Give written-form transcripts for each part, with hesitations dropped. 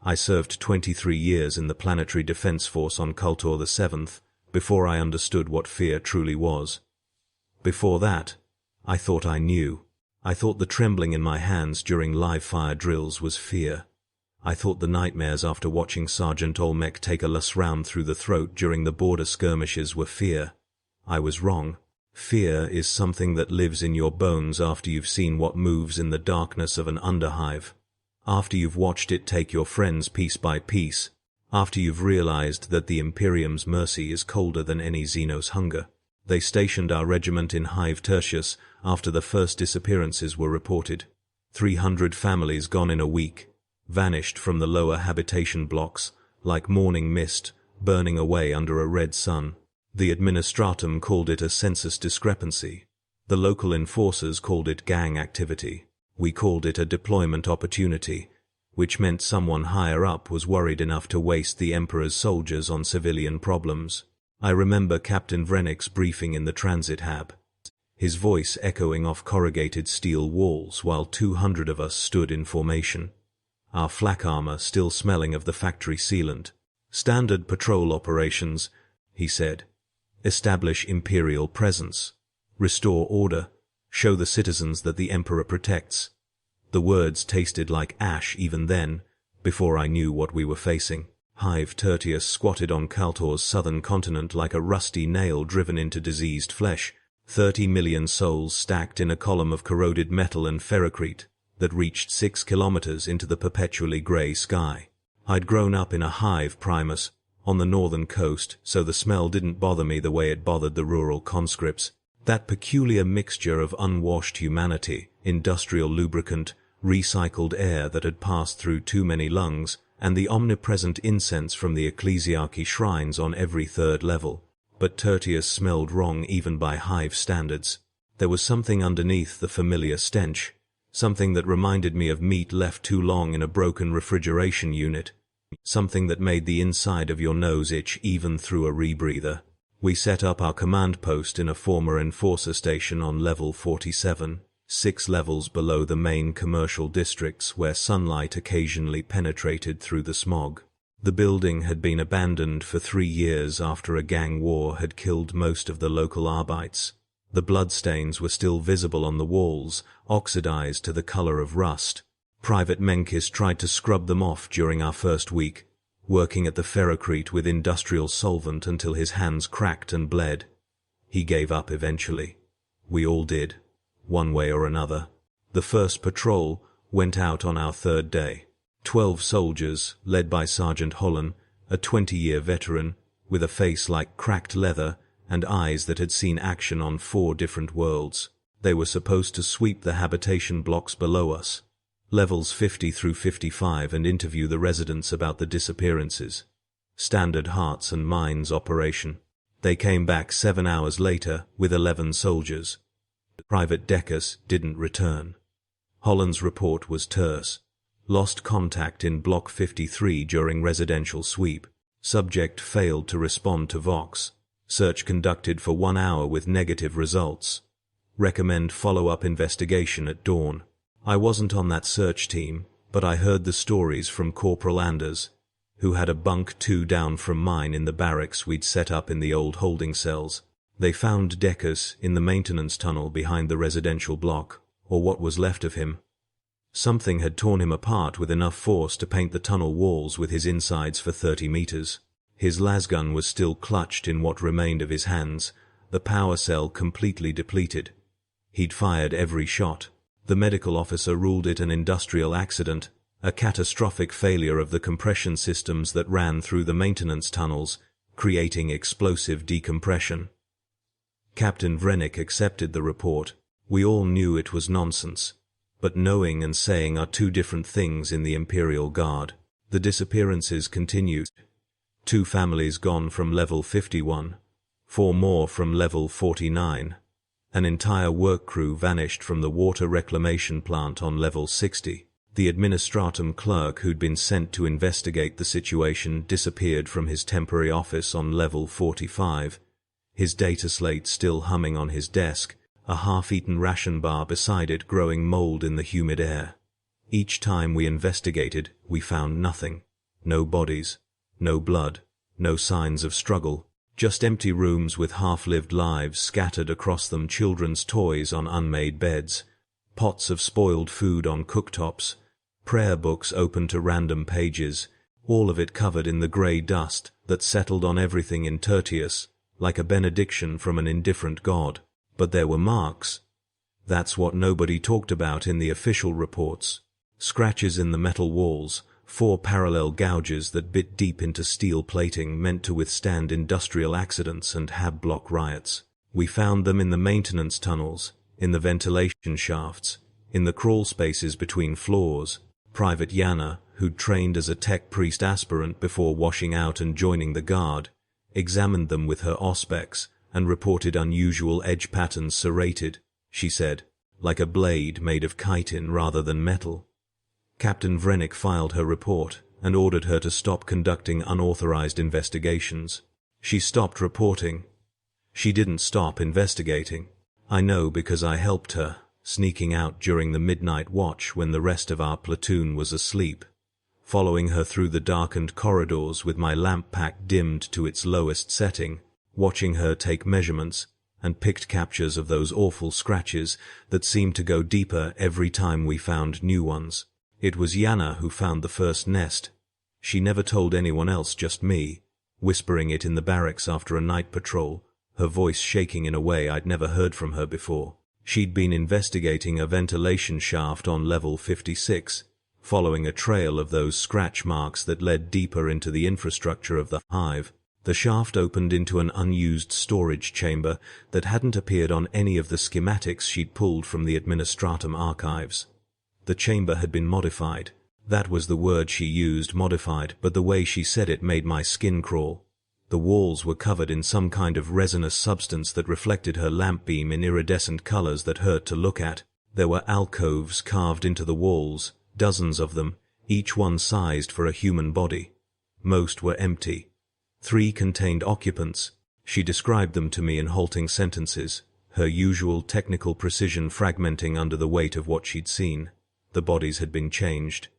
I served 23 years in the Planetary Defense Force on Caltor the 7th before I understood what fear truly was. Before that, I thought I knew. I thought the trembling in my hands during live-fire drills was fear. I thought the nightmares after watching Sergeant Olmec take a lass round through the throat during the border skirmishes were fear. I was wrong. Fear is something that lives in your bones after you've seen what moves in the darkness of an underhive. After you've watched it take your friends piece by piece. After you've realized that the Imperium's mercy is colder than any Xeno's hunger. They stationed our regiment in Hive Tertius after the first disappearances were reported. 300 families gone in a week, vanished from the lower habitation blocks, like morning mist, burning away under a red sun. The administratum called it a census discrepancy. The local enforcers called it gang activity. We called it a deployment opportunity, which meant someone higher up was worried enough to waste the Emperor's soldiers on civilian problems. I remember Captain Vrennick's briefing in the transit hab, his voice echoing off corrugated steel walls while 200 of us stood in formation, our flak armor still smelling of the factory sealant. "Standard patrol operations," he said. "Establish Imperial presence. Restore order. Show the citizens that the Emperor protects." The words tasted like ash even then, before I knew what we were facing. Hive Tertius squatted on Caltor's southern continent like a rusty nail driven into diseased flesh, 30 million souls stacked in a column of corroded metal and ferrocrete that reached 6 kilometers into the perpetually grey sky. I'd grown up in a Hive primus on the northern coast, so the smell didn't bother me the way it bothered the rural conscripts. That peculiar mixture of unwashed humanity, industrial lubricant, recycled air that had passed through too many lungs, and the omnipresent incense from the ecclesiarchy shrines on every third level. But Tertius smelled wrong even by Hive standards. There was something underneath the familiar stench, something that reminded me of meat left too long in a broken refrigeration unit, something that made the inside of your nose itch even through a rebreather. We set up our command post in a former enforcer station on level 47, 6 levels below the main commercial districts where sunlight occasionally penetrated through the smog. The building had been abandoned for 3 years after a gang war had killed most of the local Arbites. The bloodstains were still visible on the walls, oxidized to the color of rust. Private Menkis tried to scrub them off during our first week, working at the ferrocrete with industrial solvent until his hands cracked and bled. He gave up eventually. We all did, one way or another. The first patrol went out on our 3rd day. 12 soldiers, led by Sergeant Holland, a 20-year veteran, with a face like cracked leather and eyes that had seen action on 4 different worlds. They were supposed to sweep the habitation blocks below us, levels 50 through 55, and interview the residents about the disappearances. Standard hearts and minds operation. They came back 7 hours later with 11 soldiers. Private Decus didn't return. Holland's report was terse. Lost contact in Block 53 during residential sweep. Subject failed to respond to Vox. Search conducted for 1 hour with negative results. Recommend follow-up investigation at dawn. I wasn't on that search team, but I heard the stories from Corporal Anders, who had a bunk 2 down from mine in the barracks we'd set up in the old holding cells. They found Decus in the maintenance tunnel behind the residential block, or what was left of him. Something had torn him apart with enough force to paint the tunnel walls with his insides for 30 meters. His lasgun was still clutched in what remained of his hands, the power cell completely depleted. He'd fired every shot. The medical officer ruled it an industrial accident, a catastrophic failure of the compression systems that ran through the maintenance tunnels, creating explosive decompression. Captain Vrennick accepted the report. We all knew it was nonsense. But knowing and saying are 2 different things in the Imperial Guard. The disappearances continued. 2 families gone from level 51, 4 more from level 49. An entire work crew vanished from the water reclamation plant on level 60. The administratum clerk who'd been sent to investigate the situation disappeared from his temporary office on level 45, his data slate still humming on his desk, a half-eaten ration bar beside it growing mold in the humid air. Each time we investigated, we found nothing. No bodies. No blood. No signs of struggle. Just empty rooms with half-lived lives scattered across them, children's toys on unmade beds, pots of spoiled food on cooktops, prayer books open to random pages, all of it covered in the grey dust that settled on everything in Tertius, like a benediction from an indifferent god. But there were marks. That's what nobody talked about in the official reports. Scratches in the metal walls, 4 parallel gouges that bit deep into steel plating meant to withstand industrial accidents and Hab block riots. We found them in the maintenance tunnels, in the ventilation shafts, in the crawl spaces between floors. Private Jana, who'd trained as a tech priest aspirant before washing out and joining the guard, examined them with her auspex and reported unusual edge patterns serrated, she said, like a blade made of chitin rather than metal. Captain Vrenick filed her report and ordered her to stop conducting unauthorized investigations. She stopped reporting. She didn't stop investigating. I know because I helped her, sneaking out during the midnight watch when the rest of our platoon was asleep, following her through the darkened corridors with my lamp pack dimmed to its lowest setting, watching her take measurements, and picked captures of those awful scratches that seemed to go deeper every time we found new ones. It was Jana who found the first nest. She never told anyone else, just me, whispering it in the barracks after a night patrol, her voice shaking in a way I'd never heard from her before. She'd been investigating a ventilation shaft on level 56, following a trail of those scratch marks that led deeper into the infrastructure of the Hive. The shaft opened into an unused storage chamber that hadn't appeared on any of the schematics she'd pulled from the Administratum archives. The chamber had been modified. That was the word she used, modified, but the way she said it made my skin crawl. The walls were covered in some kind of resinous substance that reflected her lamp beam in iridescent colors that hurt to look at. There were alcoves carved into the walls, dozens of them, each one sized for a human body. Most were empty. 3 contained occupants. She described them to me in halting sentences, her usual technical precision fragmenting under the weight of what she'd seen. The bodies had been changed.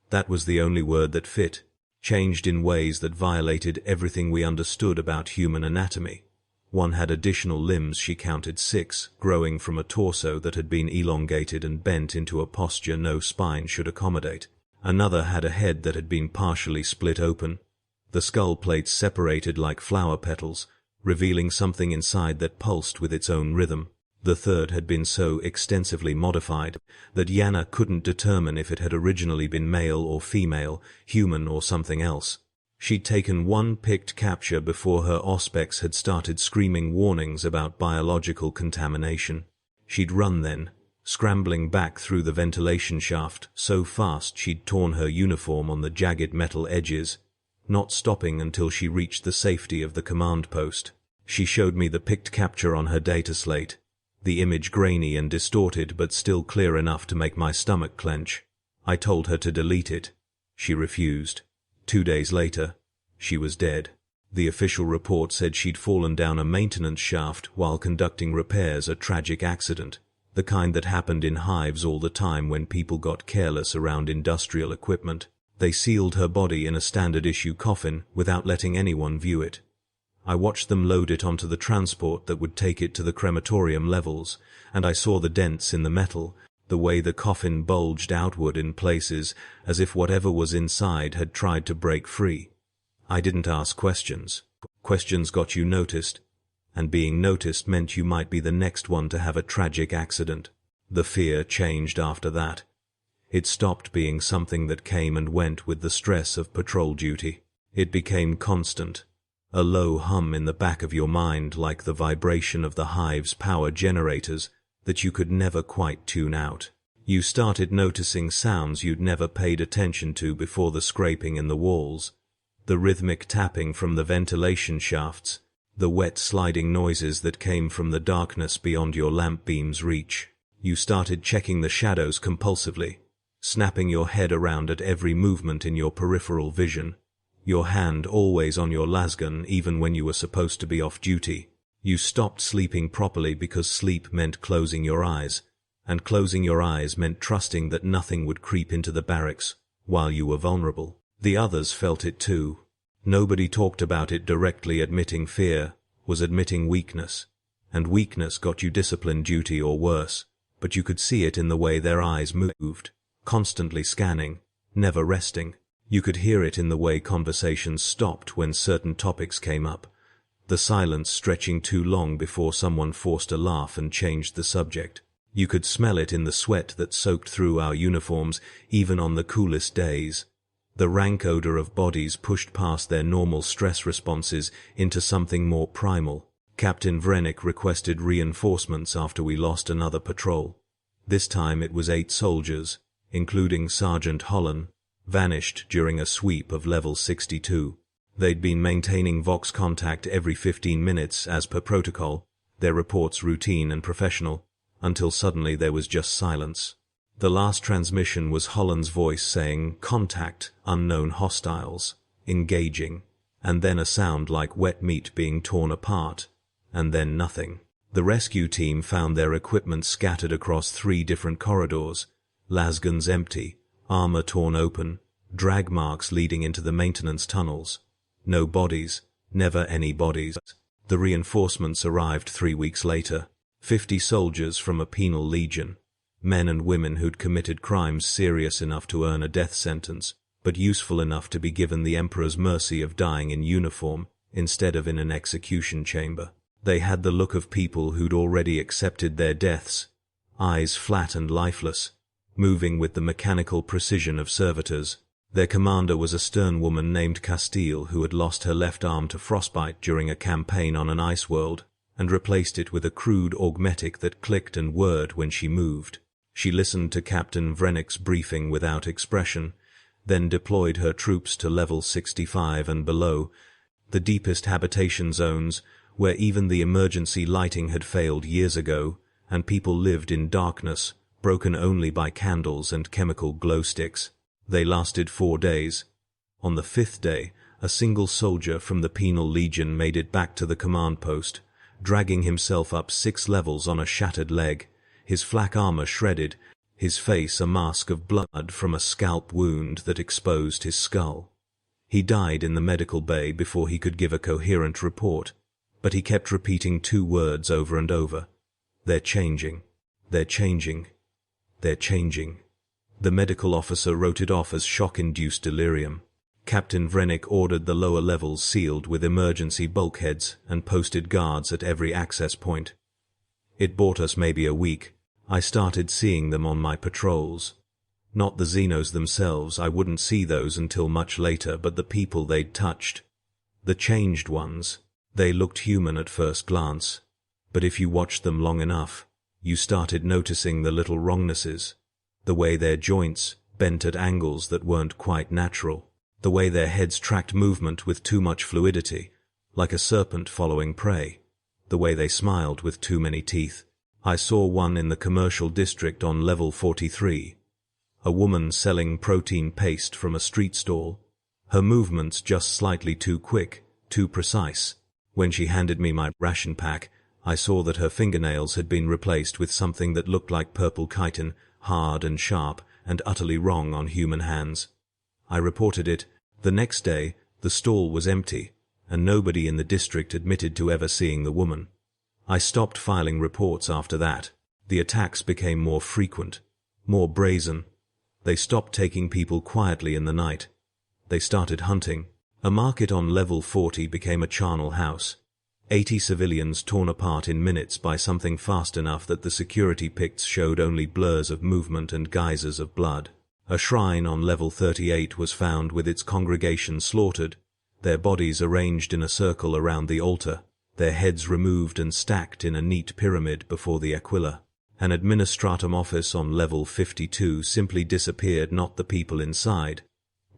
That was the only word that fit. Changed in ways that violated everything we understood about human anatomy. One had additional limbs, she counted 6, growing from a torso that had been elongated and bent into a posture no spine should accommodate. Another had a head that had been partially split open. The skull plates separated like flower petals, revealing something inside that pulsed with its own rhythm. The third had been so extensively modified that Jana couldn't determine if it had originally been male or female, human or something else. She'd taken one picked capture before her auspex had started screaming warnings about biological contamination. She'd run then, scrambling back through the ventilation shaft so fast she'd torn her uniform on the jagged metal edges, not stopping until she reached the safety of the command post. She showed me the picked capture on her data slate, the image grainy and distorted but still clear enough to make my stomach clench. I told her to delete it. She refused. 2 days later, she was dead. The official report said she'd fallen down a maintenance shaft while conducting repairs, a tragic accident, the kind that happened in hives all the time when people got careless around industrial equipment. They sealed her body in a standard-issue coffin without letting anyone view it. I watched them load it onto the transport that would take it to the crematorium levels, and I saw the dents in the metal, the way the coffin bulged outward in places as if whatever was inside had tried to break free. I didn't ask questions. Questions got you noticed, and being noticed meant you might be the next one to have a tragic accident. The fear changed after that. It stopped being something that came and went with the stress of patrol duty. It became constant. A low hum in the back of your mind, like the vibration of the hive's power generators that you could never quite tune out. You started noticing sounds you'd never paid attention to before, the scraping in the walls, the rhythmic tapping from the ventilation shafts, the wet sliding noises that came from the darkness beyond your lamp beam's reach. You started checking the shadows compulsively, snapping your head around at every movement in your peripheral vision, your hand always on your lasgun even when you were supposed to be off duty. You stopped sleeping properly because sleep meant closing your eyes, and closing your eyes meant trusting that nothing would creep into the barracks while you were vulnerable. The others felt it too. Nobody talked about it directly. Admitting fear was admitting weakness, and weakness got you discipline duty or worse, but you could see it in the way their eyes moved, constantly scanning, never resting. You could hear it in the way conversations stopped when certain topics came up, the silence stretching too long before someone forced a laugh and changed the subject. You could smell it in the sweat that soaked through our uniforms, even on the coolest days. The rank odor of bodies pushed past their normal stress responses into something more primal. Captain Vrenick requested reinforcements after we lost another patrol. This time it was 8 soldiers, including Sergeant Holland, vanished during a sweep of level 62. They'd been maintaining Vox contact every 15 minutes as per protocol, their reports routine and professional, until suddenly there was just silence. The last transmission was Holland's voice saying, "Contact, unknown hostiles, engaging," and then a sound like wet meat being torn apart, and then nothing. The rescue team found their equipment scattered across 3 different corridors, lasguns empty, armor torn open, drag marks leading into the maintenance tunnels. No bodies, never any bodies. The reinforcements arrived 3 weeks later. 50 soldiers from a penal legion, men and women who'd committed crimes serious enough to earn a death sentence, but useful enough to be given the Emperor's mercy of dying in uniform instead of in an execution chamber. They had the look of people who'd already accepted their deaths, eyes flat and lifeless, moving with the mechanical precision of servitors. Their commander was a stern woman named Castile who had lost her left arm to frostbite during a campaign on an ice world, and replaced it with a crude augmetic that clicked and whirred when she moved. She listened to Captain Vrenick's briefing without expression, then deployed her troops to level 65 and below, the deepest habitation zones, where even the emergency lighting had failed years ago, and people lived in darkness, broken only by candles and chemical glow sticks. They lasted 4 days. On the 5th day, a single soldier from the Penal Legion made it back to the command post, dragging himself up 6 levels on a shattered leg, his flak armor shredded, his face a mask of blood from a scalp wound that exposed his skull. He died in the medical bay before he could give a coherent report, but he kept repeating 2 words over and over. "They're changing. They're changing. They're changing." The medical officer wrote it off as shock-induced delirium. Captain Vrenick ordered the lower levels sealed with emergency bulkheads and posted guards at every access point. It bought us maybe a week. I started seeing them on my patrols. Not the Xenos themselves, I wouldn't see those until much later, but the people they'd touched. The changed ones. They looked human at first glance, but if you watched them long enough, you started noticing the little wrongnesses. The way their joints bent at angles that weren't quite natural. The way their heads tracked movement with too much fluidity, like a serpent following prey. The way they smiled with too many teeth. I saw one in the commercial district on level 43. A woman selling protein paste from a street stall. Her movements just slightly too quick, too precise. When she handed me my ration pack, I saw that her fingernails had been replaced with something that looked like purple chitin, hard and sharp, and utterly wrong on human hands. I reported it. The next day, the stall was empty, and nobody in the district admitted to ever seeing the woman. I stopped filing reports after that. The attacks became more frequent, more brazen. They stopped taking people quietly in the night. They started hunting. A market on level 40 became a charnel house. 80 civilians torn apart in minutes by something fast enough that the security pics showed only blurs of movement and geysers of blood. A shrine on level 38 was found with its congregation slaughtered, their bodies arranged in a circle around the altar, their heads removed and stacked in a neat pyramid before the Aquila. An administratum office on level 52 simply disappeared, not the people inside,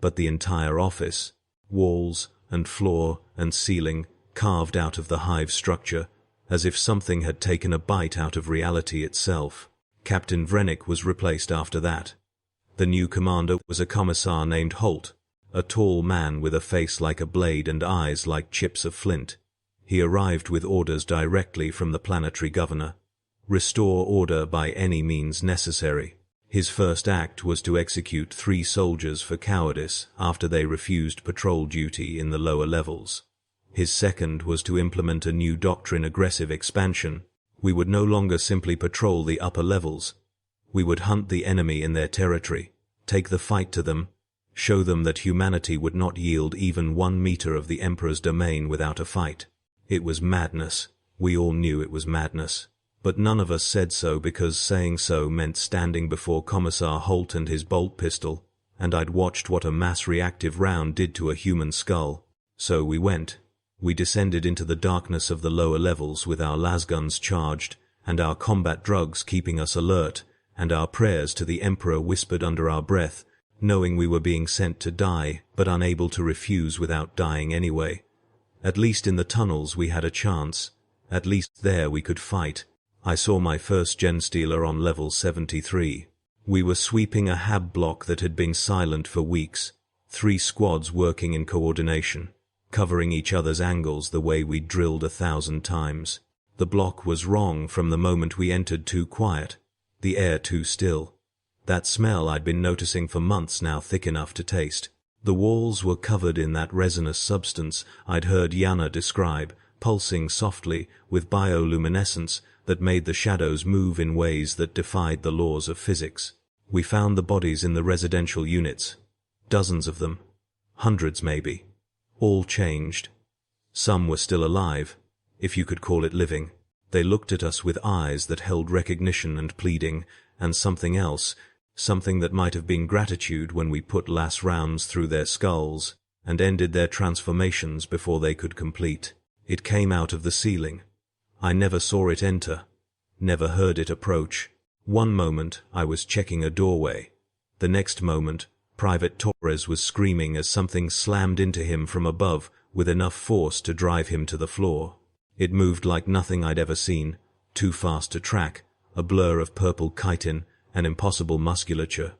but the entire office, walls and floor and ceiling carved out of the Hive structure, as if something had taken a bite out of reality itself. Captain Vrenick was replaced after that. The new commander was a commissar named Halt, a tall man with a face like a blade and eyes like chips of flint. He arrived with orders directly from the planetary governor. Restore order by any means necessary. His first act was to execute 3 soldiers for cowardice after they refused patrol duty in the lower levels. His second was to implement a new doctrine: aggressive expansion. We would no longer simply patrol the upper levels. We would hunt the enemy in their territory, take the fight to them, show them that humanity would not yield even 1 meter of the Emperor's domain without a fight. It was madness. We all knew it was madness. But none of us said so, because saying so meant standing before Commissar Halt and his bolt pistol, and I'd watched what a mass reactive round did to a human skull. So we went. We descended into the darkness of the lower levels with our lasguns charged, and our combat drugs keeping us alert, and our prayers to the Emperor whispered under our breath, knowing we were being sent to die, but unable to refuse without dying anyway. At least in the tunnels we had a chance. At least there we could fight. I saw my first Genestealer on level 73. We were sweeping a hab block that had been silent for weeks, 3 squads working in coordination, covering each other's angles the way we'd drilled 1,000 times. The block was wrong from the moment we entered: too quiet, the air too still. That smell I'd been noticing for months now thick enough to taste. The walls were covered in that resinous substance I'd heard Jana describe, pulsing softly with bioluminescence that made the shadows move in ways that defied the laws of physics. We found the bodies in the residential units. Dozens of them. Hundreds maybe. All changed. Some were still alive, if you could call it living. They looked at us with eyes that held recognition and pleading, and something else, something that might have been gratitude when we put last rounds through their skulls and ended their transformations before they could complete. It came out of the ceiling. I never saw it enter, never heard it approach. One moment I was checking a doorway. The next moment, Private Ters was screaming as something slammed into him from above with enough force to drive him to the floor. It moved like nothing I'd ever seen, too fast to track, a blur of purple chitin and impossible musculature.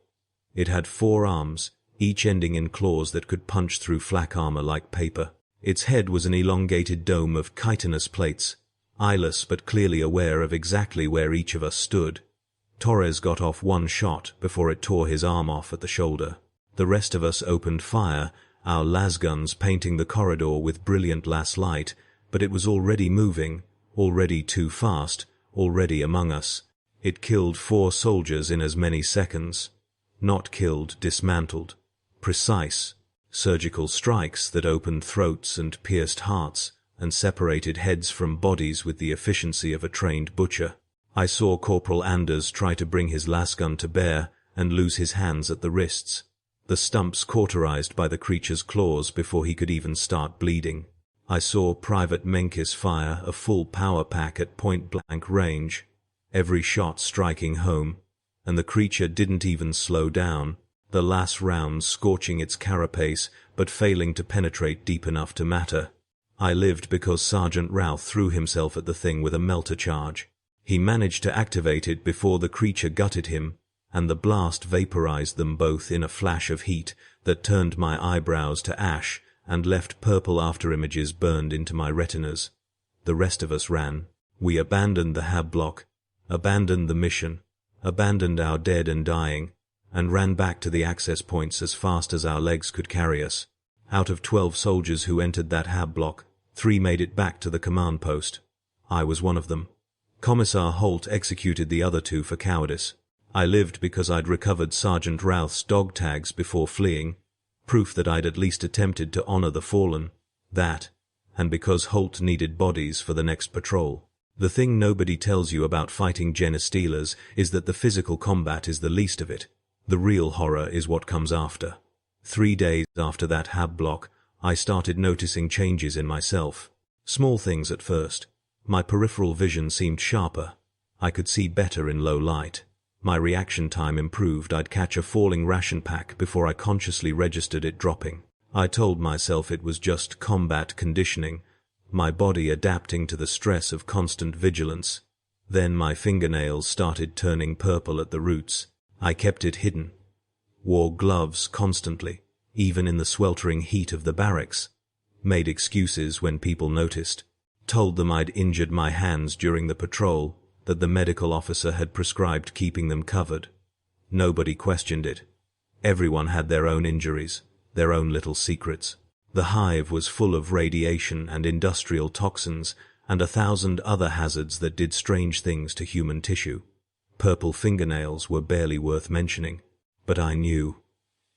It had 4 arms, each ending in claws that could punch through flak armor like paper. Its head was an elongated dome of chitinous plates, eyeless but clearly aware of exactly where each of us stood. Ters got off 1 shot before it tore his arm off at the shoulder. The rest of us opened fire, our lasguns painting the corridor with brilliant las light, but it was already moving, already too fast, already among us. It killed 4 soldiers in as many seconds. Not killed, dismantled. Precise. Surgical strikes that opened throats and pierced hearts and separated heads from bodies with the efficiency of a trained butcher. I saw Corporal Anders try to bring his lasgun to bear and lose his hands at the wrists, the stumps cauterized by the creature's claws before he could even start bleeding. I saw Private Menkis fire a full power pack at point-blank range, every shot striking home, and the creature didn't even slow down, the last round scorching its carapace but failing to penetrate deep enough to matter. I lived because Sergeant Routh threw himself at the thing with a melter charge. He managed to activate it before the creature gutted him, and the blast vaporized them both in a flash of heat that turned my eyebrows to ash and left purple afterimages burned into my retinas. The rest of us ran. We abandoned the hab block, abandoned the mission, abandoned our dead and dying, and ran back to the access points as fast as our legs could carry us. Out of 12 soldiers who entered that hab block, 3 made it back to the command post. I was one of them. Commissar Halt executed the other 2 for cowardice. I lived because I'd recovered Sergeant Routh's dog tags before fleeing, proof that I'd at least attempted to honor the fallen. That, and because Halt needed bodies for the next patrol. The thing nobody tells you about fighting Genestealers is that the physical combat is the least of it. The real horror is what comes after. 3 days after that hab block, I started noticing changes in myself. Small things at first. My peripheral vision seemed sharper. I could see better in low light. My reaction time improved. I'd catch a falling ration pack before I consciously registered it dropping. I told myself it was just combat conditioning, my body adapting to the stress of constant vigilance. Then my fingernails started turning purple at the roots. I kept it hidden. Wore gloves constantly, even in the sweltering heat of the barracks. Made excuses when people noticed. Told them I'd injured my hands during the patrol, that the medical officer had prescribed keeping them covered. Nobody questioned it. Everyone had their own injuries, their own little secrets. The hive was full of radiation and industrial toxins and 1,000 other hazards that did strange things to human tissue. Purple fingernails were barely worth mentioning, but I knew,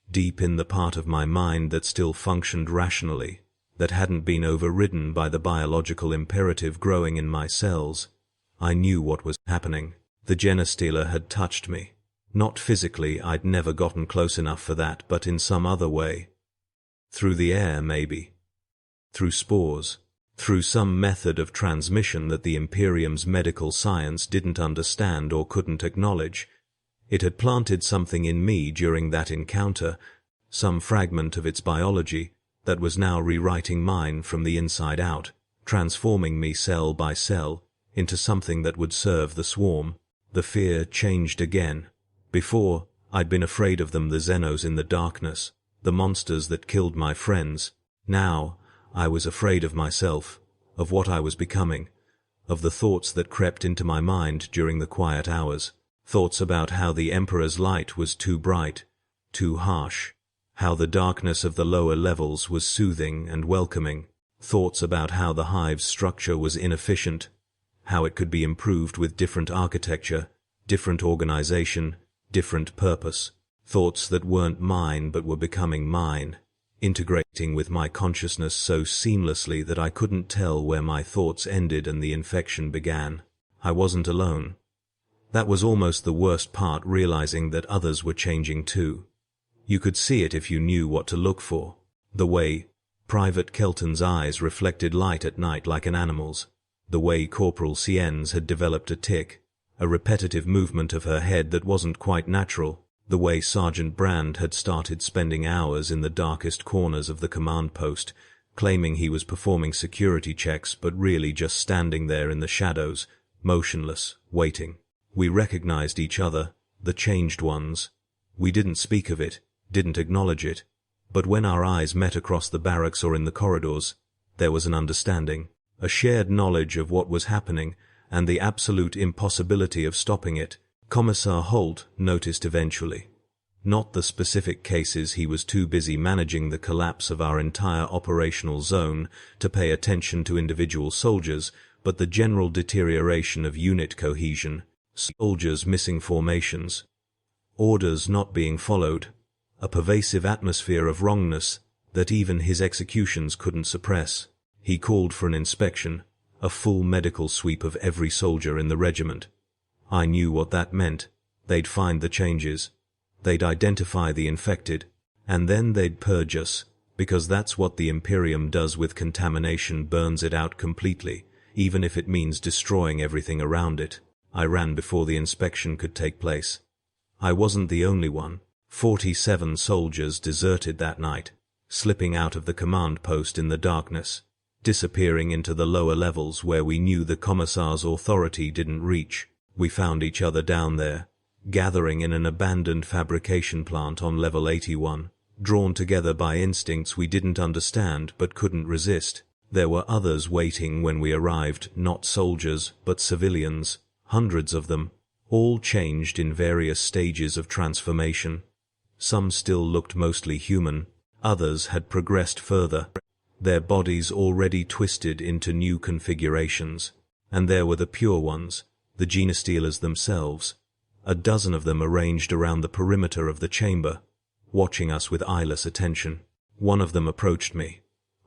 deep in the part of my mind that still functioned rationally, that hadn't been overridden by the biological imperative growing in my cells, I knew what was happening. The Genestealer had touched me. Not physically, I'd never gotten close enough for that, but in some other way. Through the air, maybe. Through spores. Through some method of transmission that the Imperium's medical science didn't understand or couldn't acknowledge. It had planted something in me during that encounter, some fragment of its biology that was now rewriting mine from the inside out, transforming me cell by cell into something that would serve the swarm. The fear changed again. Before, I'd been afraid of them, the Xenos in the darkness, the monsters that killed my friends. Now, I was afraid of myself, of what I was becoming, of the thoughts that crept into my mind during the quiet hours, thoughts about how the Emperor's light was too bright, too harsh, how the darkness of the lower levels was soothing and welcoming, thoughts about how the hive's structure was inefficient, how it could be improved with different architecture, different organization, different purpose, thoughts that weren't mine but were becoming mine, integrating with my consciousness so seamlessly that I couldn't tell where my thoughts ended and the infection began. I wasn't alone. That was almost the worst part, realizing that others were changing too. You could see it if you knew what to look for. The way Private Kelton's eyes reflected light at night like an animal's. The way Corporal Cien's had developed a tic, a repetitive movement of her head that wasn't quite natural. The way Sergeant Brand had started spending hours in the darkest corners of the command post, claiming he was performing security checks but really just standing there in the shadows, motionless, waiting. We recognized each other, the changed ones. We didn't speak of it, didn't acknowledge it, but when our eyes met across the barracks or in the corridors, there was an understanding, a shared knowledge of what was happening and the absolute impossibility of stopping it. Commissar Halt noticed eventually. Not the specific cases, he was too busy managing the collapse of our entire operational zone to pay attention to individual soldiers, but the general deterioration of unit cohesion, soldiers missing formations, orders not being followed, a pervasive atmosphere of wrongness that even his executions couldn't suppress. He called for an inspection, a full medical sweep of every soldier in the regiment. I knew what that meant. They'd find the changes. They'd identify the infected, and then they'd purge us, because that's what the Imperium does with contamination, burns it out completely, even if it means destroying everything around it. I ran before the inspection could take place. I wasn't the only one. 47 soldiers deserted that night, slipping out of the command post in the darkness, disappearing into the lower levels where we knew the Commissar's authority didn't reach. We found each other down there, gathering in an abandoned fabrication plant on level 81, drawn together by instincts we didn't understand but couldn't resist. There were others waiting when we arrived, not soldiers, but civilians, hundreds of them, all changed in various stages of transformation. Some still looked mostly human, others had progressed further, their bodies already twisted into new configurations. And there were the pure ones, the Genestealers themselves, a dozen of them arranged around the perimeter of the chamber, watching us with eyeless attention. One of them approached me.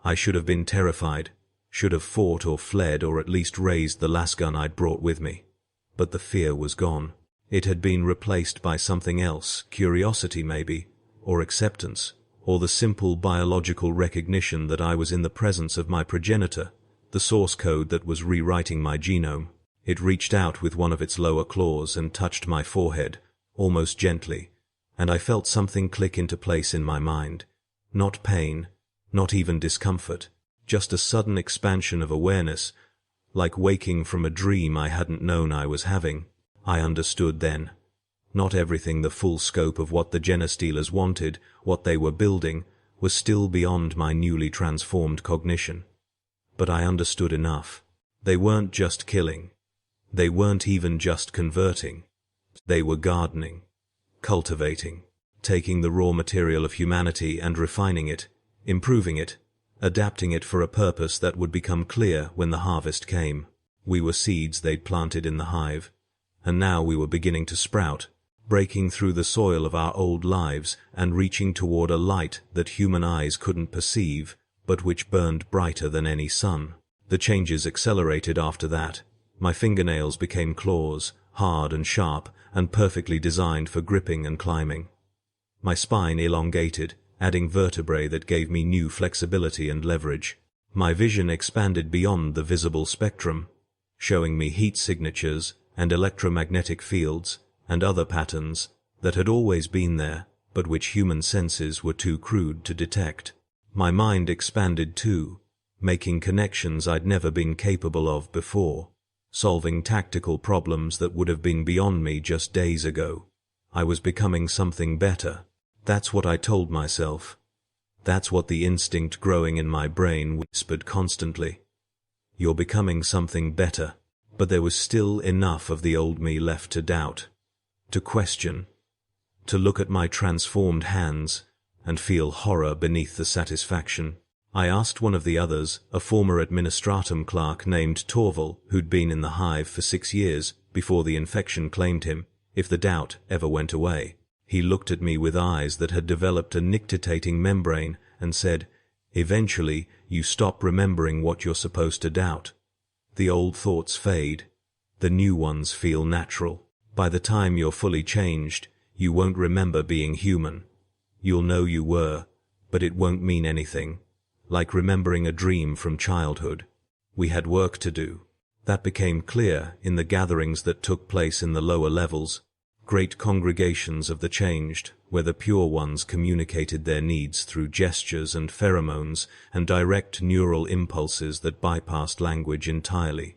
I should have been terrified, should have fought or fled or at least raised the lasgun I'd brought with me. But the fear was gone. It had been replaced by something else, curiosity maybe, or acceptance, or the simple biological recognition that I was in the presence of my progenitor, the source code that was rewriting my genome. It reached out with one of its lower claws and touched my forehead, almost gently, and I felt something click into place in my mind. Not pain, not even discomfort, just a sudden expansion of awareness, like waking from a dream I hadn't known I was having. I understood then. Not everything, the full scope of what the Genestealers wanted, what they were building, was still beyond my newly transformed cognition. But I understood enough. They weren't just killing. They weren't even just converting. They were gardening. cultivating, taking the raw material of humanity and refining it, improving it, adapting it for a purpose that would become clear when the harvest came. We were seeds they'd planted in the hive, and now we were beginning to sprout, breaking through the soil of our old lives and reaching toward a light that human eyes couldn't perceive, but which burned brighter than any sun. The changes accelerated after that. My fingernails became claws, hard and sharp, and perfectly designed for gripping and climbing. My spine elongated, adding vertebrae that gave me new flexibility and leverage. My vision expanded beyond the visible spectrum, showing me heat signatures and electromagnetic fields and other patterns that had always been there, but which human senses were too crude to detect. My mind expanded too, making connections I'd never been capable of before, solving tactical problems that would have been beyond me just days ago. I was becoming something better. That's what I told myself. That's what the instinct growing in my brain whispered constantly. You're becoming something better. But there was still enough of the old me left to doubt, to question, to look at my transformed hands and feel horror beneath the satisfaction. I asked one of the others, a former administratum clerk named Torval, who'd been in the hive for 6 years before the infection claimed him, if the doubt ever went away. He looked at me with eyes that had developed a nictitating membrane and said, "Eventually, you stop remembering what you're supposed to doubt. The old thoughts fade. The new ones feel natural. By the time you're fully changed, you won't remember being human. You'll know you were, but it won't mean anything. Like remembering a dream from childhood." We had work to do. That became clear in the gatherings that took place in the lower levels, great congregations of the changed, where the pure ones communicated their needs through gestures and pheromones and direct neural impulses that bypassed language entirely.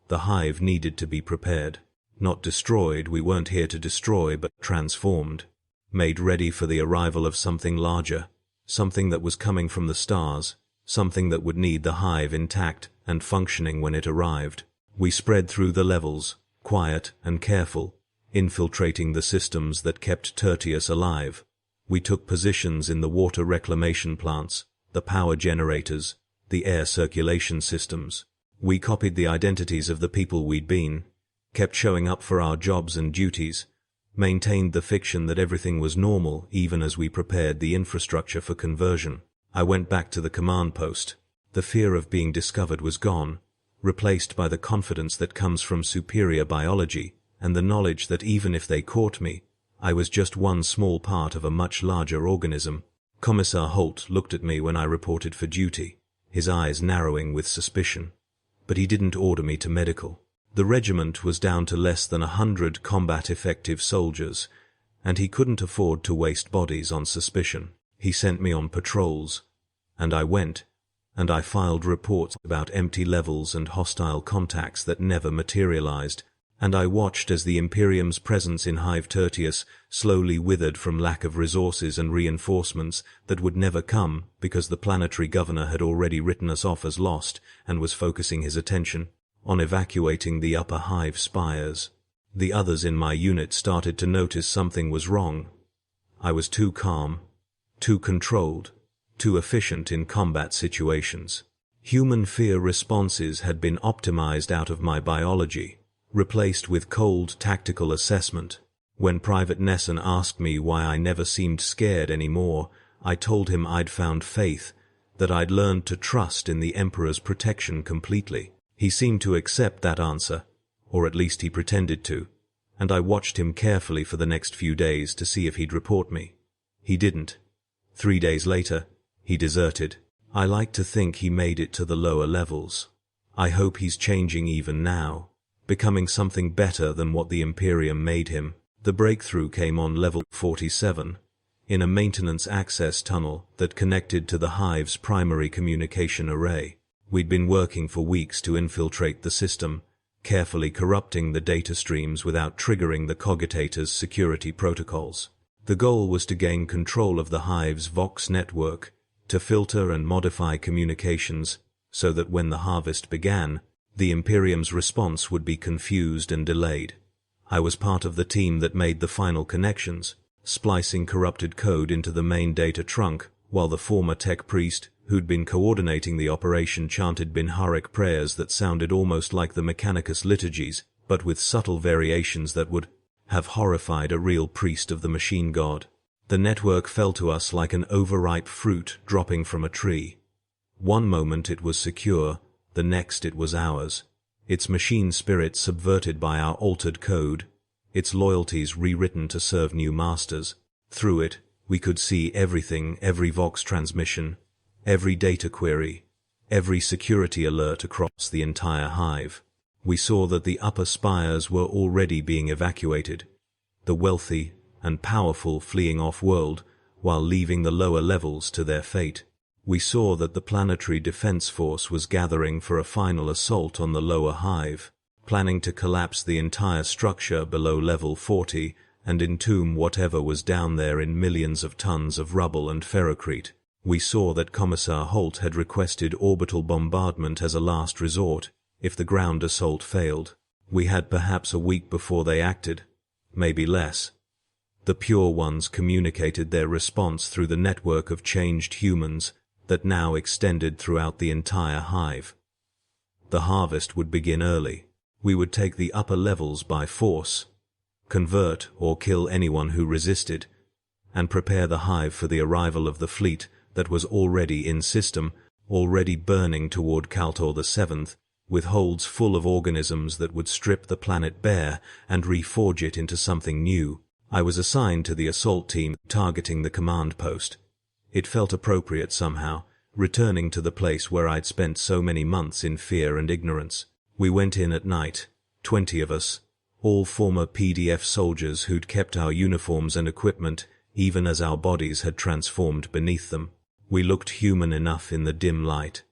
The hive needed to be prepared. Not destroyed, we weren't here to destroy, but transformed. Made ready for the arrival of something larger, something that was coming from the stars, something that would need the hive intact and functioning when it arrived. We spread through the levels, quiet and careful, infiltrating the systems that kept Tertius alive. We took positions in the water reclamation plants, the power generators, the air circulation systems. We copied the identities of the people we'd been, kept showing up for our jobs and duties, maintained the fiction that everything was normal even as we prepared the infrastructure for conversion. I went back to the command post. The fear of being discovered was gone, replaced by the confidence that comes from superior biology, and the knowledge that even if they caught me, I was just one small part of a much larger organism. Commissar Halt looked at me when I reported for duty, his eyes narrowing with suspicion. But he didn't order me to medical. The regiment was down to less than 100 combat-effective soldiers, and he couldn't afford to waste bodies on suspicion. He sent me on patrols, and I went, and I filed reports about empty levels and hostile contacts that never materialized, and I watched as the Imperium's presence in Hive Tertius slowly withered from lack of resources and reinforcements that would never come because the planetary governor had already written us off as lost and was focusing his attention on evacuating the upper hive spires. The others in my unit started to notice something was wrong. I was too calm, too controlled, too efficient in combat situations. Human fear responses had been optimized out of my biology, replaced with cold tactical assessment. When Private Nesson asked me why I never seemed scared anymore, I told him I'd found faith, that I'd learned to trust in the Emperor's protection completely. He seemed to accept that answer, or at least he pretended to, and I watched him carefully for the next few days to see if he'd report me. He didn't. 3 days later, he deserted. I like to think he made it to the lower levels. I hope he's changing even now, becoming something better than what the Imperium made him. The breakthrough came on level 47, in a maintenance access tunnel that connected to the Hive's primary communication array. We'd been working for weeks to infiltrate the system, carefully corrupting the data streams without triggering the Cogitator's security protocols. The goal was to gain control of the Hive's Vox network, to filter and modify communications so that when the harvest began, the Imperium's response would be confused and delayed. I was part of the team that made the final connections, splicing corrupted code into the main data trunk, while the former tech priest, who'd been coordinating the operation, chanted Binharic prayers that sounded almost like the Mechanicus liturgies, but with subtle variations that would have horrified a real priest of the machine god. The network fell to us like an overripe fruit dropping from a tree. One moment it was secure, the next it was ours. Its machine spirit subverted by our altered code, its loyalties rewritten to serve new masters. Through it, we could see everything, every Vox transmission, every data query, every security alert across the entire Hive. We saw that the upper spires were already being evacuated, the wealthy and powerful fleeing off-world, while leaving the lower levels to their fate. We saw that the planetary defense force was gathering for a final assault on the lower Hive, planning to collapse the entire structure below level 40 and entomb whatever was down there in millions of tons of rubble and ferrocrete. We saw that Commissar Halt had requested orbital bombardment as a last resort if the ground assault failed. We had perhaps a week before they acted, maybe less. The Pure Ones communicated their response through the network of changed humans that now extended throughout the entire Hive. The harvest would begin early. We would take the upper levels by force, convert or kill anyone who resisted, and prepare the Hive for the arrival of the fleet that was already in system, already burning toward Caltor the 7th, with holds full of organisms that would strip the planet bare and reforge it into something new. I was assigned to the assault team targeting the command post. It felt appropriate somehow, returning to the place where I'd spent so many months in fear and ignorance. We went in at night, 20 of us, all former PDF soldiers who'd kept our uniforms and equipment even as our bodies had transformed beneath them. We looked human enough in the dim light,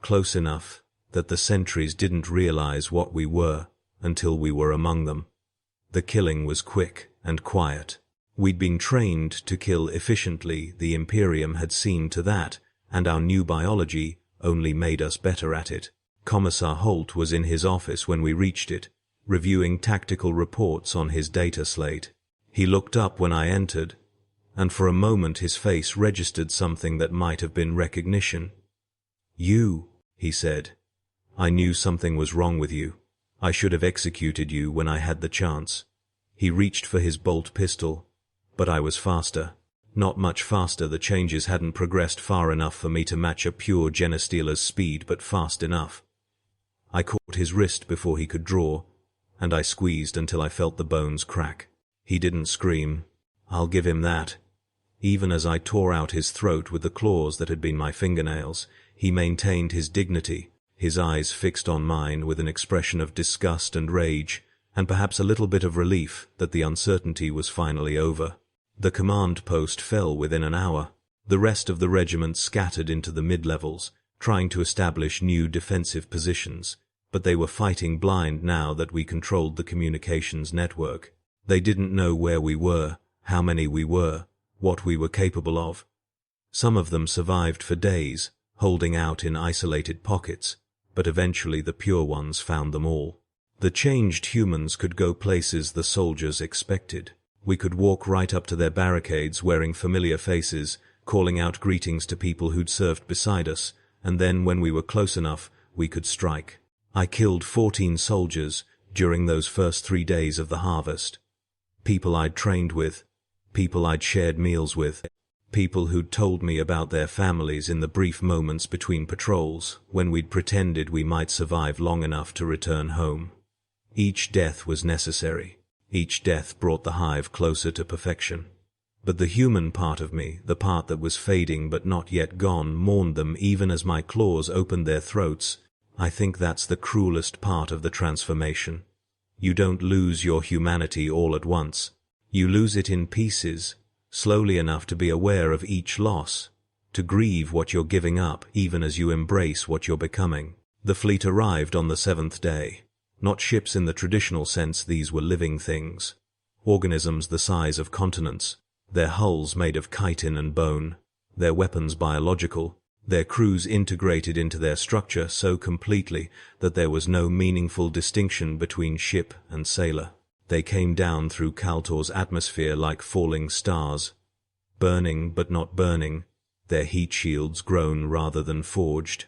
close enough that the sentries didn't realize what we were until we were among them. The killing was quick and quiet. We'd been trained to kill efficiently, the Imperium had seen to that, and our new biology only made us better at it. Commissar Halt was in his office when we reached it, reviewing tactical reports on his data slate. He looked up when I entered, and for a moment his face registered something that might have been recognition. "You," he said. "I knew something was wrong with you. I should have executed you when I had the chance." He reached for his bolt pistol, but I was faster. Not much faster. The changes hadn't progressed far enough for me to match a pure Genestealer's speed, but fast enough. I caught his wrist before he could draw, and I squeezed until I felt the bones crack. He didn't scream. I'll give him that. Even as I tore out his throat with the claws that had been my fingernails, he maintained his dignity, his eyes fixed on mine with an expression of disgust and rage, and perhaps a little bit of relief that the uncertainty was finally over. The command post fell within an hour. The rest of the regiment scattered into the mid-levels, trying to establish new defensive positions, but they were fighting blind now that we controlled the communications network. They didn't know where we were, how many we were, what we were capable of. Some of them survived for days, holding out in isolated pockets, but eventually the Pure Ones found them all. The changed humans could go places the soldiers expected. We could walk right up to their barricades wearing familiar faces, calling out greetings to people who'd served beside us, and then when we were close enough, we could strike. I killed 14 soldiers during those first 3 days of the harvest. People I'd trained with, people I'd shared meals with, people who'd told me about their families in the brief moments between patrols when we'd pretended we might survive long enough to return home. Each death was necessary. Each death brought the Hive closer to perfection. But the human part of me, the part that was fading but not yet gone, mourned them even as my claws opened their throats. I think that's the cruelest part of the transformation. You don't lose your humanity all at once. You lose it in pieces, slowly enough to be aware of each loss, to grieve what you're giving up even as you embrace what you're becoming. The fleet arrived on the 7th day. Not ships in the traditional sense, these were living things. Organisms the size of continents, their hulls made of chitin and bone, their weapons biological, their crews integrated into their structure so completely that there was no meaningful distinction between ship and sailor. They came down through Caltor's atmosphere like falling stars, burning but not burning, their heat shields grown rather than forged.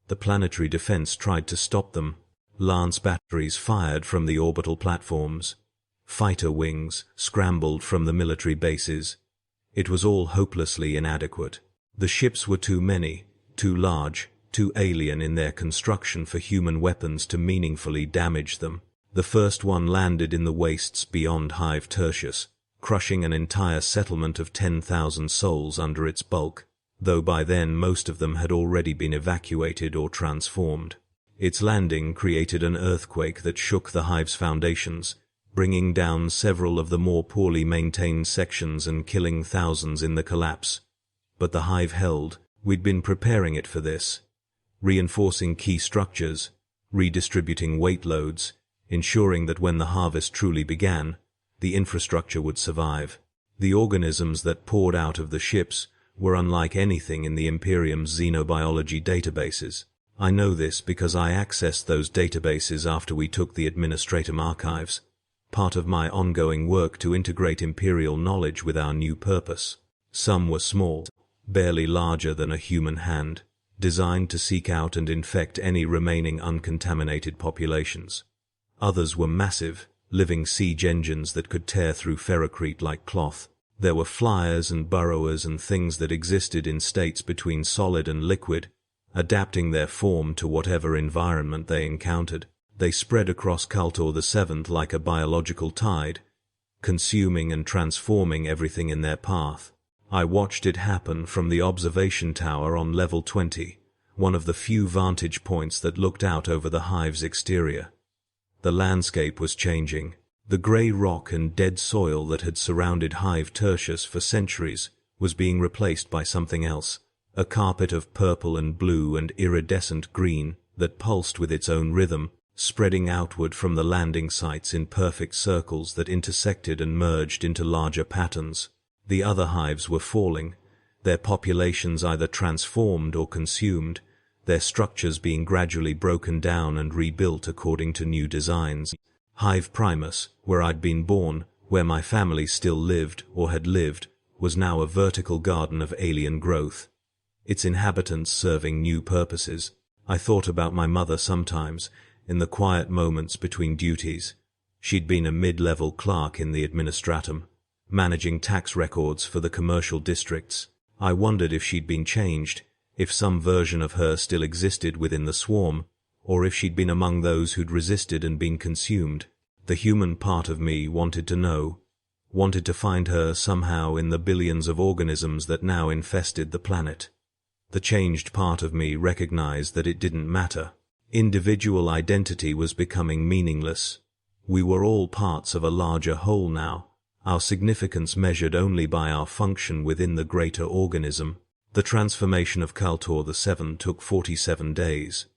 The planetary defense tried to stop them. Lance batteries fired from the orbital platforms. Fighter wings scrambled from the military bases. It was all hopelessly inadequate. The ships were too many, too large, too alien in their construction for human weapons to meaningfully damage them. The first one landed in the wastes beyond Hive Tertius, crushing an entire settlement of 10,000 souls under its bulk, though by then most of them had already been evacuated or transformed. Its landing created an earthquake that shook the Hive's foundations, bringing down several of the more poorly maintained sections and killing thousands in the collapse. But the Hive held. We'd been preparing it for this, reinforcing key structures, redistributing weight loads, ensuring that when the harvest truly began, the infrastructure would survive. The organisms that poured out of the ships were unlike anything in the Imperium's xenobiology databases. I know this because I accessed those databases after we took the Administratum archives, part of my ongoing work to integrate Imperial knowledge with our new purpose. Some were small, barely larger than a human hand, designed to seek out and infect any remaining uncontaminated populations. Others were massive, living siege engines that could tear through ferrocrete like cloth. There were flyers and burrowers and things that existed in states between solid and liquid, adapting their form to whatever environment they encountered. They spread across Caltor the Seventh like a biological tide, consuming and transforming everything in their path. I watched it happen from the observation tower on level 20, one of the few vantage points that looked out over the Hive's exterior. The landscape was changing. The grey rock and dead soil that had surrounded Hive Tertius for centuries was being replaced by something else, a carpet of purple and blue and iridescent green that pulsed with its own rhythm, spreading outward from the landing sites in perfect circles that intersected and merged into larger patterns. The other hives were falling, their populations either transformed or consumed, their structures being gradually broken down and rebuilt according to new designs. Hive Primus, where I'd been born, where my family still lived or had lived, was now a vertical garden of alien growth, its inhabitants serving new purposes. I thought about my mother sometimes, in the quiet moments between duties. She'd been a mid-level clerk in the Administratum, managing tax records for the commercial districts. I wondered if she'd been changed, if some version of her still existed within the swarm, or if she'd been among those who'd resisted and been consumed. The human part of me wanted to know, wanted to find her somehow in the billions of organisms that now infested the planet. The changed part of me recognized that it didn't matter. Individual identity was becoming meaningless. We were all parts of a larger whole now, our significance measured only by our function within the greater organism. The transformation of Caltor the Seventh took 47 days.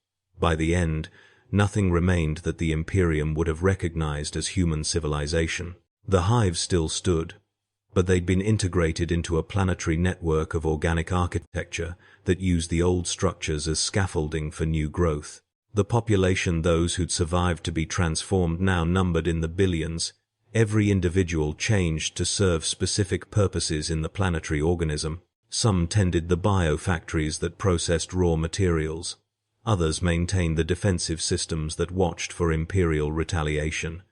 By the end, nothing remained that the Imperium would have recognized as human civilization. The Hive still stood, but they'd been integrated into a planetary network of organic architecture that used the old structures as scaffolding for new growth. The population, those who'd survived to be transformed, now numbered in the billions. Every individual changed to serve specific purposes in the planetary organism. Some tended the biofactories that processed raw materials. Others maintained the defensive systems that watched for Imperial retaliation.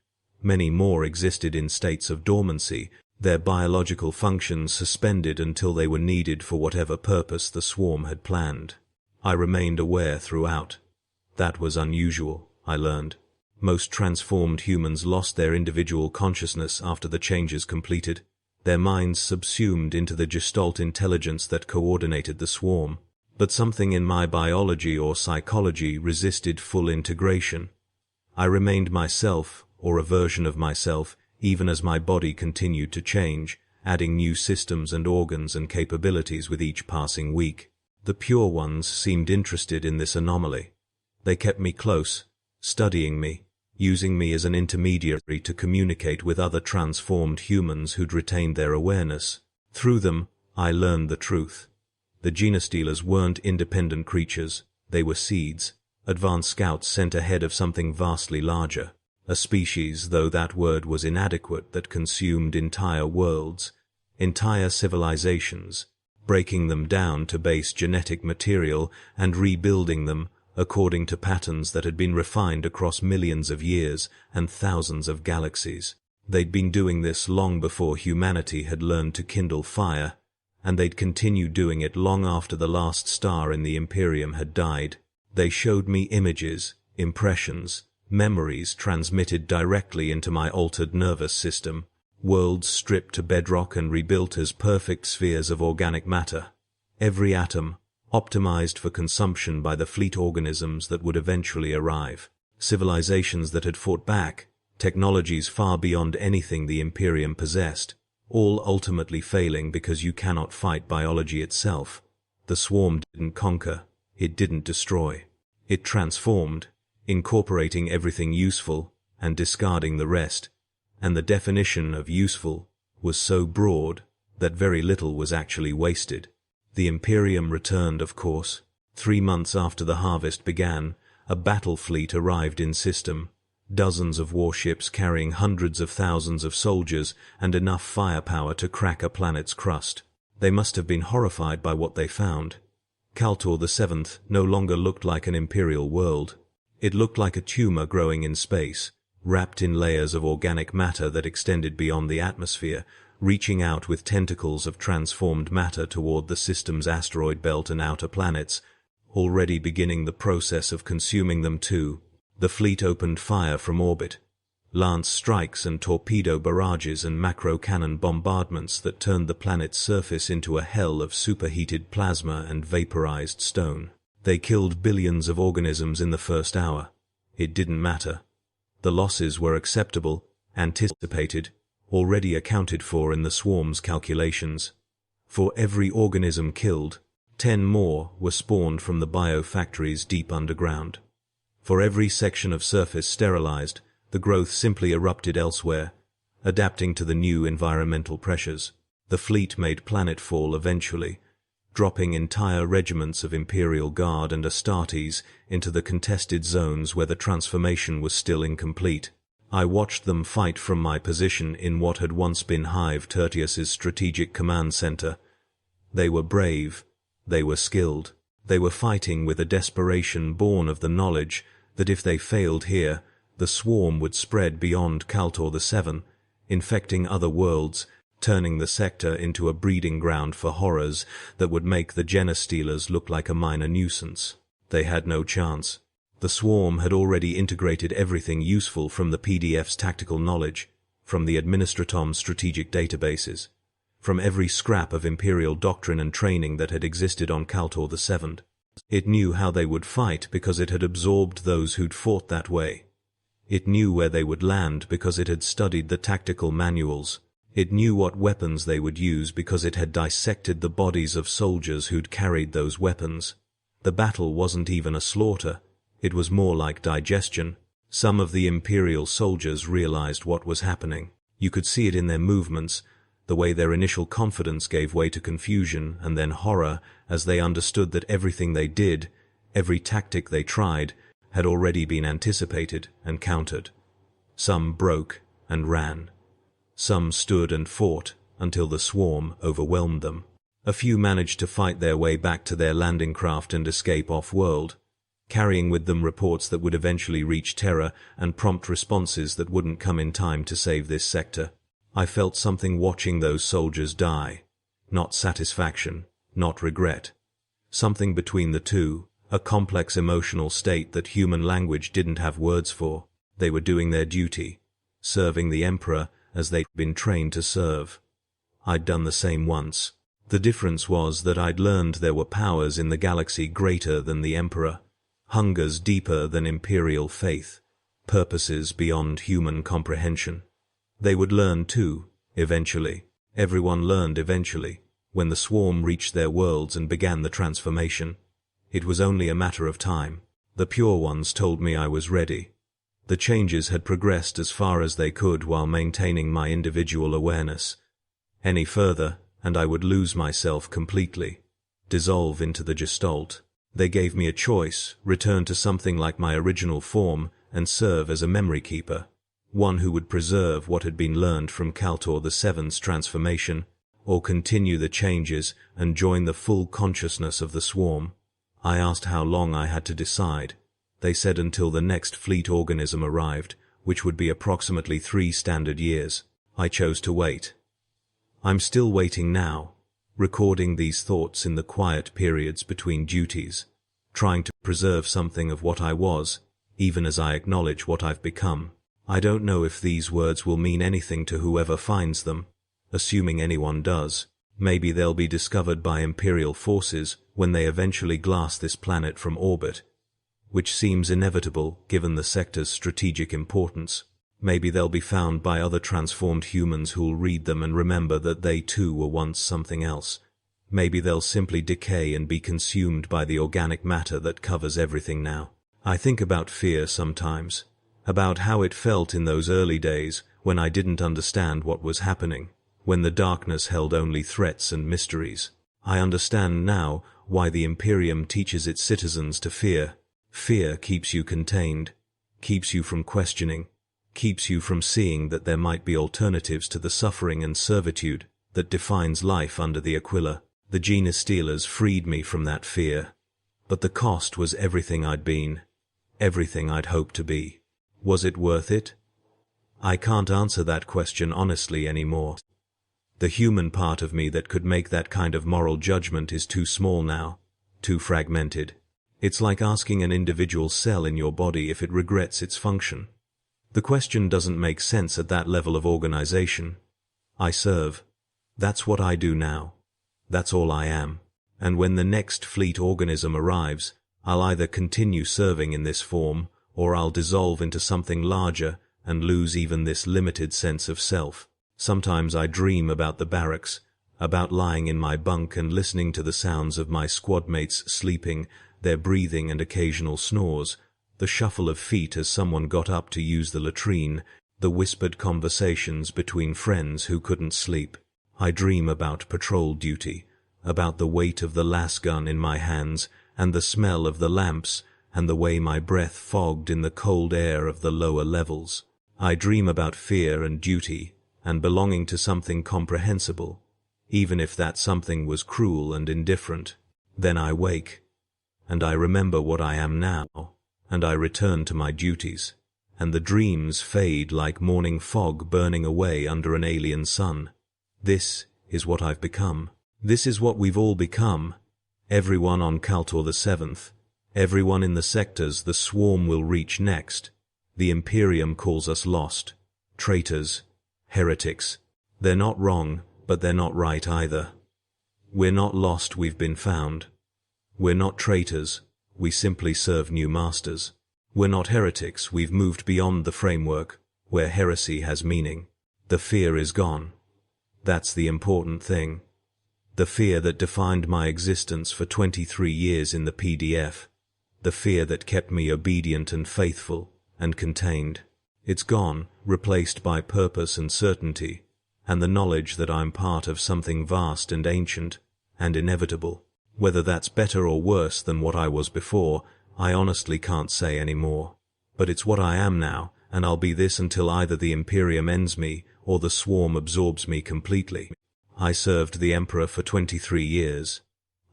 Many more existed in states of dormancy, their biological functions suspended until they were needed for whatever purpose the swarm had planned. I remained aware throughout. That was unusual, I learned. Most transformed humans lost their individual consciousness after the changes completed, their minds subsumed into the gestalt intelligence that coordinated the swarm. But something in my biology or psychology resisted full integration. I remained myself, or a version of myself, even as my body continued to change, adding new systems and organs and capabilities with each passing week. The pure ones seemed interested in this anomaly. They kept me close, studying me, using me as an intermediary to communicate with other transformed humans who'd retained their awareness. Through them, I learned the truth. The Genestealers weren't independent creatures, they were seeds, advanced scouts sent ahead of something vastly larger. A species, though that word was inadequate, that consumed entire worlds, entire civilizations, breaking them down to base genetic material and rebuilding them according to patterns that had been refined across millions of years and thousands of galaxies. They'd been doing this long before humanity had learned to kindle fire, and they'd continue doing it long after the last star in the Imperium had died. They showed me images, impressions, memories transmitted directly into my altered nervous system, worlds stripped to bedrock and rebuilt as perfect spheres of organic matter. Every atom, optimized for consumption by the fleet organisms that would eventually arrive. Civilizations that had fought back, technologies far beyond anything the Imperium possessed, all ultimately failing because you cannot fight biology itself. The swarm didn't conquer, it didn't destroy. It transformed, incorporating everything useful and discarding the rest, and the definition of useful was so broad that very little was actually wasted. The Imperium returned, of course. 3 months after the harvest began, a battle fleet arrived in system, dozens of warships carrying hundreds of thousands of soldiers and enough firepower to crack a planet's crust. They must have been horrified by what they found. Caltor the 7th no longer looked like an Imperial world. It looked like a tumor growing in space, wrapped in layers of organic matter that extended beyond the atmosphere, reaching out with tentacles of transformed matter toward the system's asteroid belt and outer planets, already beginning the process of consuming them too. The fleet opened fire from orbit. Lance strikes and torpedo barrages and macro-cannon bombardments that turned the planet's surface into a hell of superheated plasma and vaporized stone. They killed billions of organisms in the first hour. It didn't matter. The losses were acceptable, anticipated, already accounted for in the swarm's calculations. For every organism killed, 10 more were spawned from the biofactories deep underground. For every section of surface sterilized, the growth simply erupted elsewhere, adapting to the new environmental pressures. The fleet made planetfall eventually, dropping entire regiments of Imperial Guard and Astartes into the contested zones where the transformation was still incomplete. I watched them fight from my position in what had once been Hive Tertius's strategic command center. They were brave, they were skilled, they were fighting with a desperation born of the knowledge that if they failed here, the swarm would spread beyond Caltor the 7, infecting other worlds, turning the sector into a breeding ground for horrors that would make the Genestealers look like a minor nuisance. They had no chance. The swarm had already integrated everything useful from the PDF's tactical knowledge, from the Administratom's strategic databases, from every scrap of Imperial doctrine and training that had existed on Caltor the 7. It knew how they would fight because it had absorbed those who'd fought that way. It knew where they would land because it had studied the tactical manuals. It knew what weapons they would use because it had dissected the bodies of soldiers who'd carried those weapons. The battle wasn't even a slaughter. It was more like digestion. Some of the Imperial soldiers realized what was happening. You could see it in their movements, the way their initial confidence gave way to confusion and then horror as they understood that everything they did, every tactic they tried, had already been anticipated and countered. Some broke and ran. Some stood and fought until the swarm overwhelmed them. A few managed to fight their way back to their landing craft and escape off-world, carrying with them reports that would eventually reach Terra and prompt responses that wouldn't come in time to save this sector. I felt something watching those soldiers die. Not satisfaction, not regret. Something between the two, a complex emotional state that human language didn't have words for. They were doing their duty, serving the Emperor as they'd been trained to serve. I'd done the same once. The difference was that I'd learned there were powers in the galaxy greater than the Emperor, hungers deeper than Imperial faith, purposes beyond human comprehension. They would learn too, eventually. Everyone learned eventually, when the swarm reached their worlds and began the transformation. It was only a matter of time. The pure ones told me I was ready. The changes had progressed as far as they could while maintaining my individual awareness. Any further, and I would lose myself completely, dissolve into the gestalt. They gave me a choice, return to something like my original form and serve as a memory keeper, one who would preserve what had been learned from Caltor the Seventh's transformation, or continue the changes and join the full consciousness of the swarm. I asked how long I had to decide. They said until the next fleet organism arrived, which would be approximately 3 standard years. I chose to wait. I'm still waiting now, recording these thoughts in the quiet periods between duties, trying to preserve something of what I was, even as I acknowledge what I've become. I don't know if these words will mean anything to whoever finds them, assuming anyone does. Maybe they'll be discovered by Imperial forces when they eventually glass this planet from orbit, which seems inevitable given the sector's strategic importance. Maybe they'll be found by other transformed humans who'll read them and remember that they too were once something else. Maybe they'll simply decay and be consumed by the organic matter that covers everything now. I think about fear sometimes, about how it felt in those early days when I didn't understand what was happening, when the darkness held only threats and mysteries. I understand now why the Imperium teaches its citizens to fear. Fear keeps you contained, keeps you from questioning, keeps you from seeing that there might be alternatives to the suffering and servitude that defines life under the Aquila. The Genestealers freed me from that fear. But the cost was everything I'd been, everything I'd hoped to be. Was it worth it? I can't answer that question honestly anymore. The human part of me that could make that kind of moral judgment is too small now, too fragmented. It's like asking an individual cell in your body if it regrets its function. The question doesn't make sense at that level of organization. I serve. That's what I do now. That's all I am. And when the next fleet organism arrives, I'll either continue serving in this form, or I'll dissolve into something larger and lose even this limited sense of self. Sometimes I dream about the barracks, about lying in my bunk and listening to the sounds of my squad mates sleeping, their breathing and occasional snores, the shuffle of feet as someone got up to use the latrine, the whispered conversations between friends who couldn't sleep. I dream about patrol duty, about the weight of the lasgun in my hands and the smell of the lamps and the way my breath fogged in the cold air of the lower levels. I dream about fear and duty and belonging to something comprehensible, even if that something was cruel and indifferent. Then I wake, and I remember what I am now, and I return to my duties, and the dreams fade like morning fog burning away under an alien sun. This is what I've become. This is what we've all become. Everyone on Caltor the Seventh, everyone in the sectors the swarm will reach next. The Imperium calls us lost, traitors, heretics. They're not wrong, but they're not right either. We're not lost, we've been found. We're not traitors, we simply serve new masters. We're not heretics, we've moved beyond the framework, where heresy has meaning. The fear is gone. That's the important thing. The fear that defined my existence for 23 years in the PDF. The fear that kept me obedient and faithful and contained. It's gone, replaced by purpose and certainty, and the knowledge that I'm part of something vast and ancient and inevitable. Whether that's better or worse than what I was before, I honestly can't say anymore. But it's what I am now, and I'll be this until either the Imperium ends me or the swarm absorbs me completely. I served the Emperor for 23 years.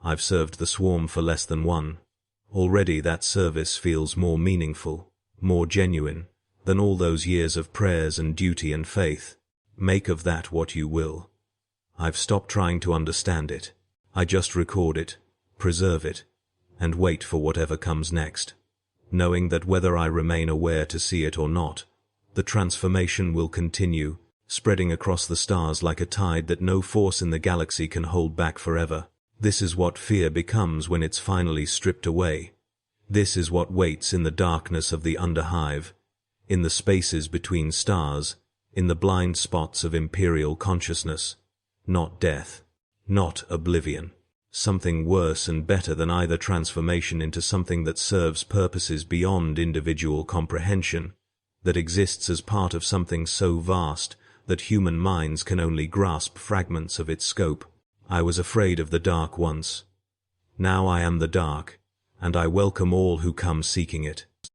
I've served the swarm for less than 1. Already that service feels more meaningful, more genuine, than all those years of prayers and duty and faith. Make of that what you will. I've stopped trying to understand it. I just record it, preserve it, and wait for whatever comes next, knowing that whether I remain aware to see it or not, the transformation will continue, spreading across the stars like a tide that no force in the galaxy can hold back forever. This is what fear becomes when it's finally stripped away. This is what waits in the darkness of the Hive, in the spaces between stars, in the blind spots of Imperial consciousness. Not death. Not oblivion. Something worse and better than either transformation into something that serves purposes beyond individual comprehension, that exists as part of something so vast that human minds can only grasp fragments of its scope. I was afraid of the dark once. Now I am the dark, and I welcome all who come seeking it.